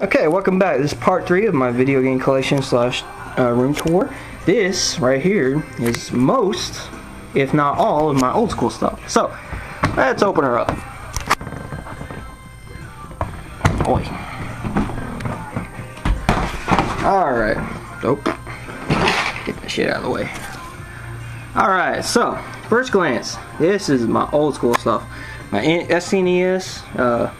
Okay, welcome back. This is part 3 of my video game collection slash room tour. This right here is most, if not all, of my old school stuff. So, let's open her up. Oi. Alright. Oh. Get that shit out of the way. Alright, so, first glance. This is my old school stuff. My SNES,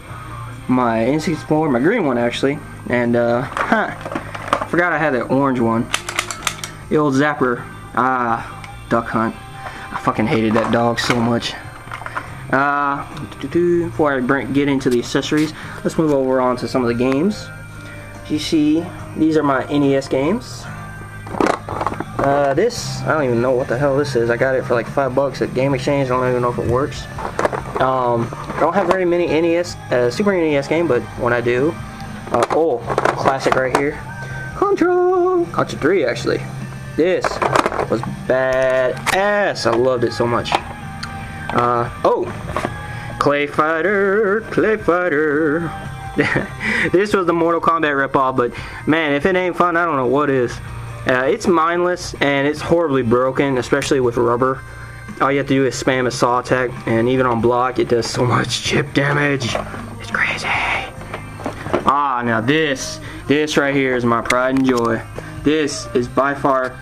my N64, my green one actually, and forgot I had that orange one. The old Zapper, Duck Hunt. I fucking hated that dog so much. Before I get into the accessories, let's move over on to some of the games. As you see, these are my NES games. This, I don't even know what the hell this is. I got it for like $5 at Game Exchange. I don't even know if it works. I don't have very many NES, Super NES game, but when I do, oh, classic right here, Contra 3 actually. This was badass. I loved it so much. Oh, Clay Fighter. This was the Mortal Kombat ripoff, but man, if it ain't fun, I don't know what is. It's mindless and it's horribly broken, especially with rubber. All you have to do is spam a saw attack, and even on block, it does so much chip damage. It's crazy. Now this right here is my pride and joy. This is by far,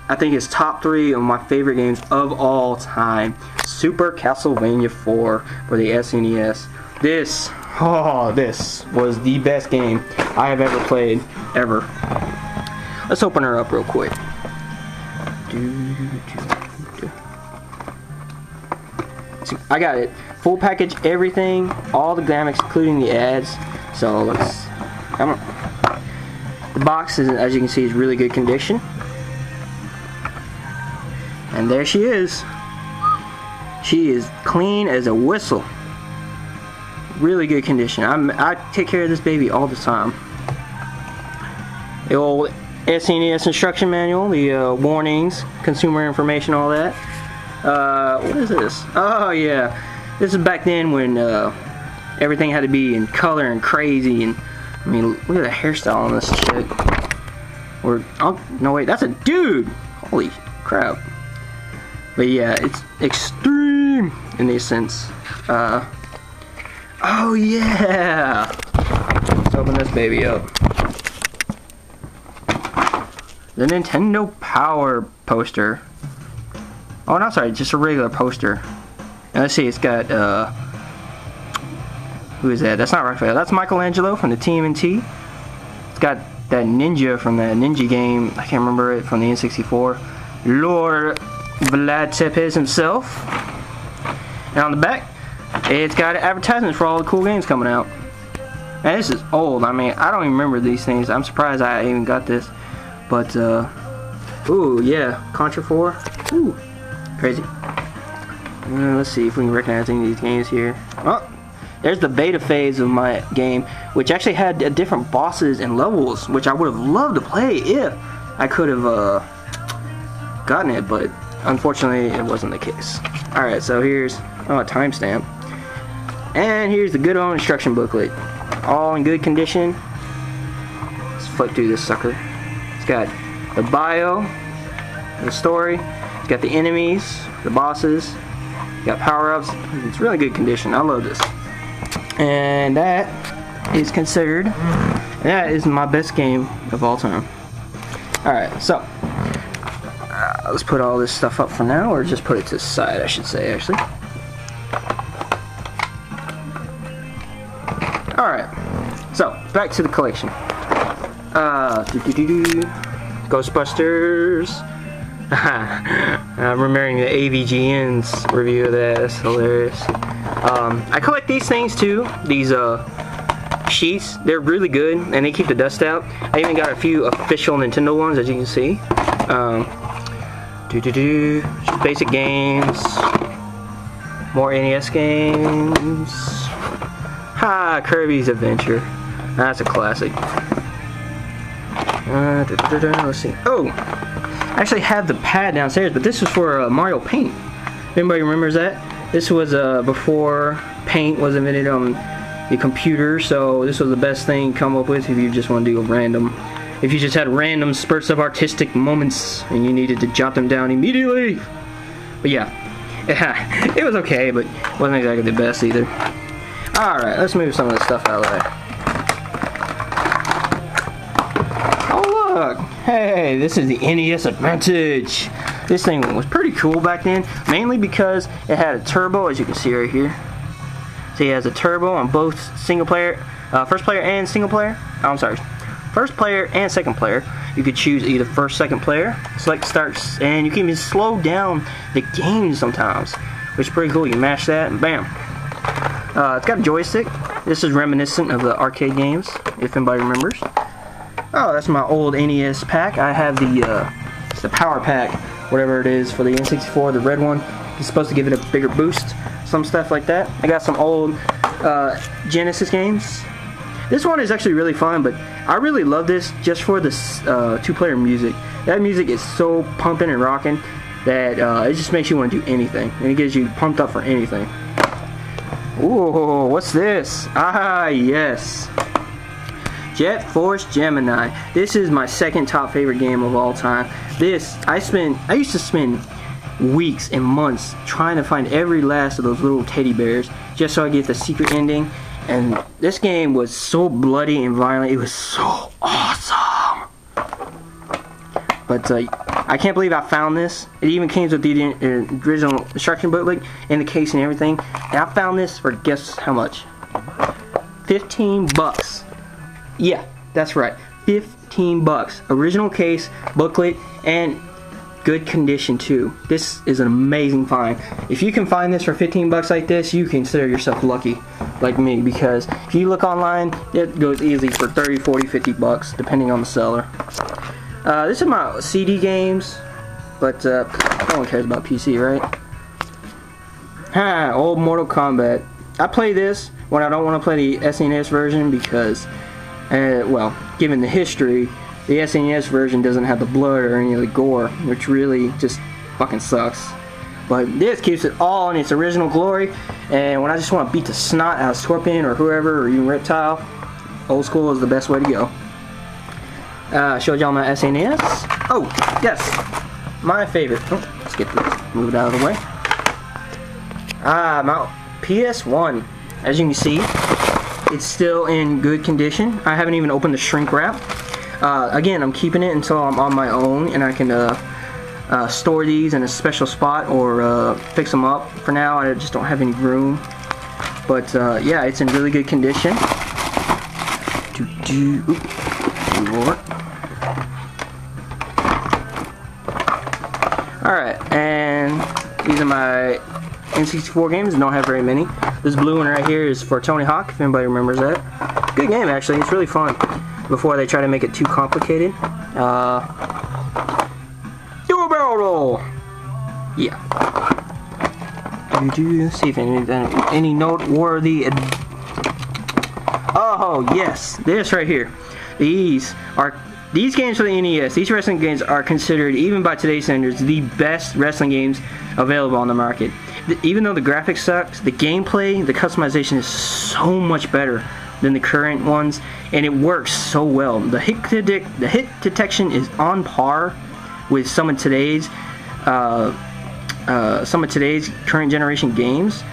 I think it's top 3 of my favorite games of all time. Super Castlevania 4 for the SNES. This was the best game I have ever played, ever. Let's open her up real quick. I got it full package, everything, all the gamez, including the ads. So let's come on. The box is, as you can see, is really good condition, and there she is. She is clean as a whistle. Really good condition. I take care of this baby all the time. The old SNES instruction manual, the warnings, consumer information, all that. What is this? Oh yeah, this is back then when everything had to be in color and crazy, and I mean, look at the hairstyle on this shit. Or, oh no wait, that's a dude. Holy crap. But yeah, it's extreme in this sense. Oh yeah. Let's open this baby up. The Nintendo Power poster. Oh, no, sorry, just a regular poster. And let's see, it's got, who is that? That's not Raphael. That's Michelangelo from the TMNT. It's got that ninja from that ninja game. I can't remember it, from the N64. Lord Vlad Tepes himself. And on the back, it's got advertisements for all the cool games coming out. And this is old. I mean, I don't even remember these things. I'm surprised I even got this. But, ooh, yeah, Contra 4. Ooh. Crazy. Let's see if we can recognize any of these games here. Oh, there's the beta phase of my game, which actually had different bosses and levels, which I would have loved to play if I could have gotten it, but unfortunately it wasn't the case. Alright, so here's a timestamp. And here's the good old instruction booklet. All in good condition. Let's flip through this sucker. It's got the bio, the story. It's got the enemies, the bosses, got power-ups. It's really good condition. I love this. And that is considered, that is my best game of all time. Alright, so let's put all this stuff up for now, or just put it to the side, I should say, actually. Alright, so back to the collection. Ghostbusters. I'm remembering the AVGN's review of that. That's hilarious. I collect these things too. These sheets. They're really good and they keep the dust out. I even got a few official Nintendo ones, as you can see. Just basic games. More NES games. Kirby's Adventure. That's a classic. Let's see. Oh, I actually have the pad downstairs, but this was for Mario Paint. If anybody remembers that? This was before Paint was invented on the computer, so this was the best thing to come up with if you just want to do a random. If you just had random spurts of artistic moments and you needed to jot them down immediately. But yeah, it was okay, but wasn't exactly the best either. Alright, let's move some of this stuff out of there. Oh look, hey, this is the NES Advantage. This thing was pretty cool back then, mainly because it had a turbo, as you can see right here. So it has a turbo on both single player, first player and single player. Oh, I'm sorry, first player and second player. You could choose either first, second player, select starts, and you can even slow down the game sometimes, which is pretty cool. You mash that and bam. It's got a joystick. This is reminiscent of the arcade games, if anybody remembers. Oh, that's my old NES pack. I have the power pack, whatever it is, for the N64, the red one. It's supposed to give it a bigger boost, some stuff like that. I got some old Genesis games. This one is actually really fun, but I really love this just for the two-player music. That music is so pumping and rocking that it just makes you want to do anything, and it gets you pumped up for anything. Ooh, what's this? Ah, yes. Jet Force Gemini. This is my second top favorite game of all time. I used to spend weeks and months trying to find every last of those little teddy bears just so I get the secret ending. And this game was so bloody and violent. It was so awesome. But I can't believe I found this. It even came with the original instruction booklet and the case and everything. And I found this for, guess how much? 15 bucks. Yeah, that's right. 15 bucks. Original case, booklet, and good condition too. This is an amazing find. If you can find this for 15 bucks like this, you consider yourself lucky, like me, because if you look online, it goes easily for 30, 40, 50 bucks, depending on the seller. This is my CD games, but no one cares about PC, right? Old Mortal Kombat. I play this when I don't want to play the SNES version because, well, given the history, the SNES version doesn't have the blood or any of the gore, which really just fucking sucks. But this keeps it all in its original glory, and when I just want to beat the snot out of Scorpion or whoever, or even Reptile, old school is the best way to go. Showed y'all my SNES. Oh, yes, my favorite. Oh, let's get this, move it out of the way. My PS1. As you can see, it's still in good condition. I haven't even opened the shrink wrap. Again, I'm keeping it until I'm on my own and I can store these in a special spot or fix them up. For now, I just don't have any room. But yeah, it's in really good condition. Alright, and these are my N64 games. Don't have very many. This blue one right here is for Tony Hawk, if anybody remembers that. Good game, actually. It's really fun. Before they try to make it too complicated. Do a barrel roll! Yeah. See if any noteworthy... Oh, yes. This right here. These games for the NES, these wrestling games are considered, even by today's standards, the best wrestling games available on the market. Even though the graphics sucks, the gameplay, the customization is so much better than the current ones, and it works so well. The hit detection is on par with some of today's current generation games.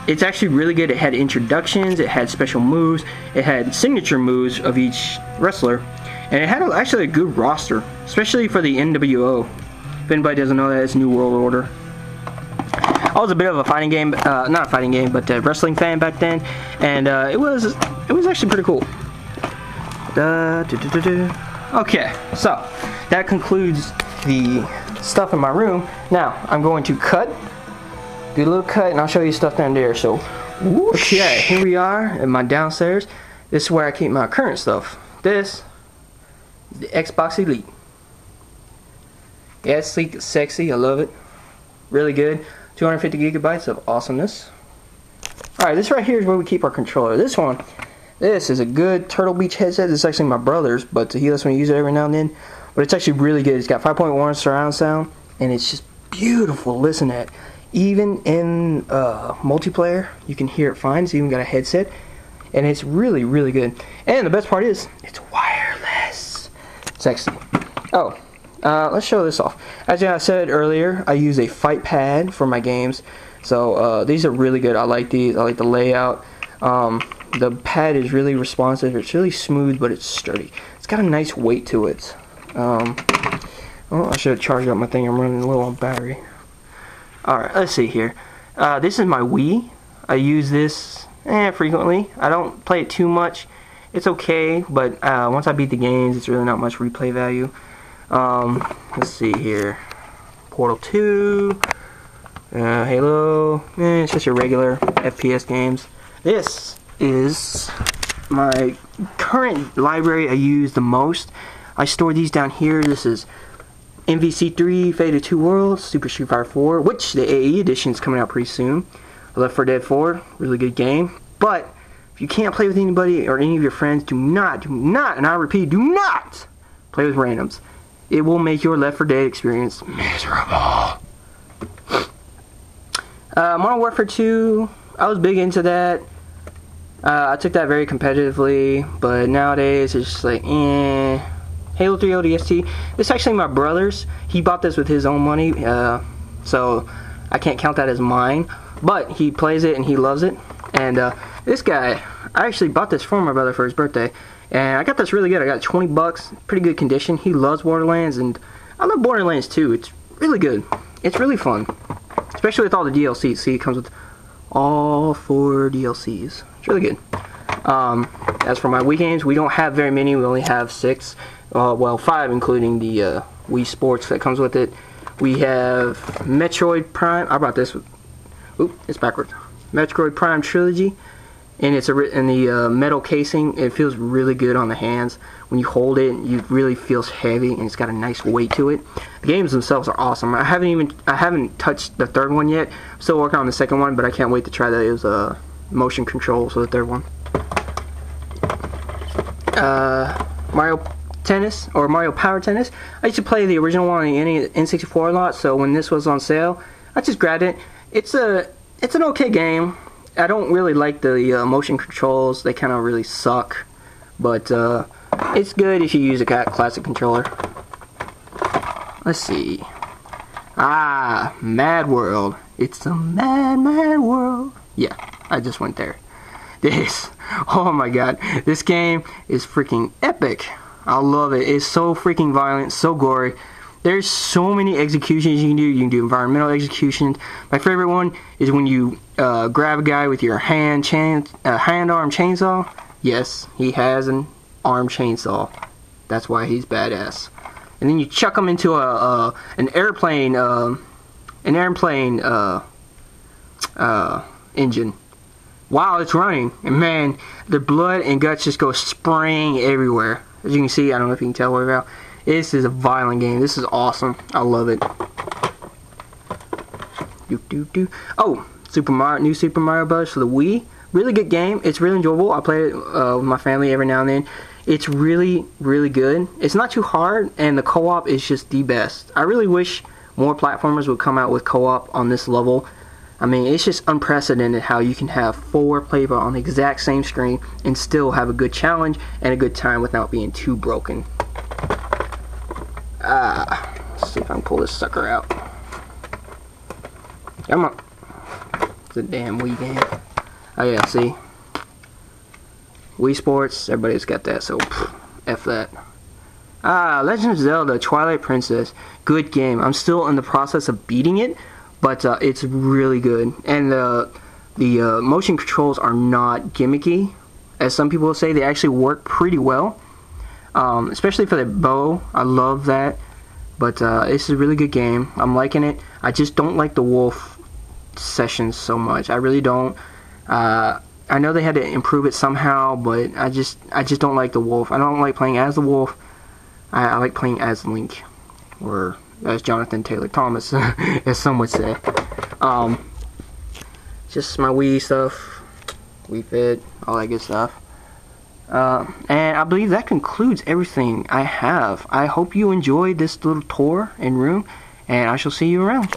It's actually really good. It had introductions, it had special moves, it had signature moves of each wrestler, and it had actually a good roster, especially for the NWO. If anybody doesn't know that, it's New World Order. I was a bit of a fighting game, not a fighting game, but a wrestling fan back then, and it was actually pretty cool. Okay, so that concludes the stuff in my room. Now I'm going to do a little cut, and I'll show you stuff down there. So, okay, here we are at my downstairs. This is where I keep my current stuff. This, the Xbox Elite. Yeah, it's sleek, it's sexy, I love it. Really good. 250 gigabytes of awesomeness. Alright, this right here is where we keep our controller. This is a good Turtle Beach headset. This is actually my brother's, but he lets me use it every now and then. But it's actually really good. It's got 5.1 surround sound, and it's just beautiful to listen at. Even in multiplayer, you can hear it fine. It's even got a headset, and it's really, really good. And the best part is, it's wireless. Sexy. Oh, let's show this off. As I said earlier, I use a fight pad for my games. So these are really good. I like these. I like the layout. The pad is really responsive. It's really smooth, but it's sturdy. It's got a nice weight to it. Oh, I should have charged up my thing. I'm running low on battery. Alright, let's see here. This is my Wii. I use this frequently. I don't play it too much. It's okay, but once I beat the games, it's really not much replay value. Let's see here. Portal 2. Halo. It's just your regular FPS games. This is my current library I use the most. I store these down here. This is MVC3, Fate of Two Worlds, Super Street Fighter 4, which the AE edition is coming out pretty soon. Left 4 Dead 4, really good game. But if you can't play with anybody or any of your friends, do not, and I repeat, do not play with randoms. It will make your Left 4 Dead experience miserable. Modern Warfare 2, I was big into that. I took that very competitively, but nowadays it's just like, Halo 3 ODST. This is actually my brother's. He bought this with his own money, so I can't count that as mine. But he plays it and he loves it. And this guy, I actually bought this for my brother for his birthday, and I got this really good. I got 20 bucks, pretty good condition. He loves Borderlands, and I love Borderlands too. It's really good. It's really fun, especially with all the DLCs. See, it comes with all 4 DLCs. It's really good. As for my Wii games, we don't have very many. We only have 6. Well, 5 including the Wii Sports that comes with it. We have Metroid Prime. I brought this with... Oop, it's backwards. Metroid Prime Trilogy. And it's in the metal casing. It feels really good on the hands. When you hold it, you really feels heavy, and it's got a nice weight to it. The games themselves are awesome. I haven't touched the 3rd one yet. I'm still working on the 2nd one, but I can't wait to try that. It was motion controls for the 3rd one. Mario Tennis, or Mario Power Tennis. I used to play the original one on the N64 a lot, so when this was on sale, I just grabbed it. It's an okay game. I don't really like the motion controls. They kind of really suck, but it's good if you use a classic controller. Let's see. Mad World. It's a mad, mad world. Yeah, I just went there. Oh my god, this game is freaking epic. I love it. It's so freaking violent, so gory. There's so many executions you can do. You can do environmental executions. My favorite one is when you grab a guy with your hand-arm chainsaw. Yes, he has an arm chainsaw. That's why he's badass. And then you chuck him into an airplane engine while it's running, and man, the blood and guts just go spraying everywhere. As you can see, I don't know if you can tell what about. This is a violent game. This is awesome. I love it. Oh, new Super Mario Bros. For the Wii. Really good game. It's really enjoyable. I play it with my family every now and then. It's really, really good. It's not too hard, and the co-op is just the best. I really wish more platformers would come out with co-op on this level. I mean, it's just unprecedented how you can have 4 people on the exact same screen and still have a good challenge and a good time without being too broken. Let's see if I can pull this sucker out. Come on. It's a damn Wii game. Oh yeah, see? Wii Sports, everybody's got that, so F that. Legend of Zelda Twilight Princess. Good game. I'm still in the process of beating it, but it's really good. And the motion controls are not gimmicky, as some people will say. They actually work pretty well, especially for the bow. I love that. But it's a really good game. I'm liking it. I just don't like the wolf sessions so much. I really don't. I know they had to improve it somehow, but I just don't like the wolf. I don't like playing as the wolf. I like playing as Link, or as Jonathan Taylor Thomas, as some would say. Just my Wii stuff, Wii Fit, all that good stuff. And I believe that concludes everything I have. I hope you enjoyed this little tour and room, and I shall see you around.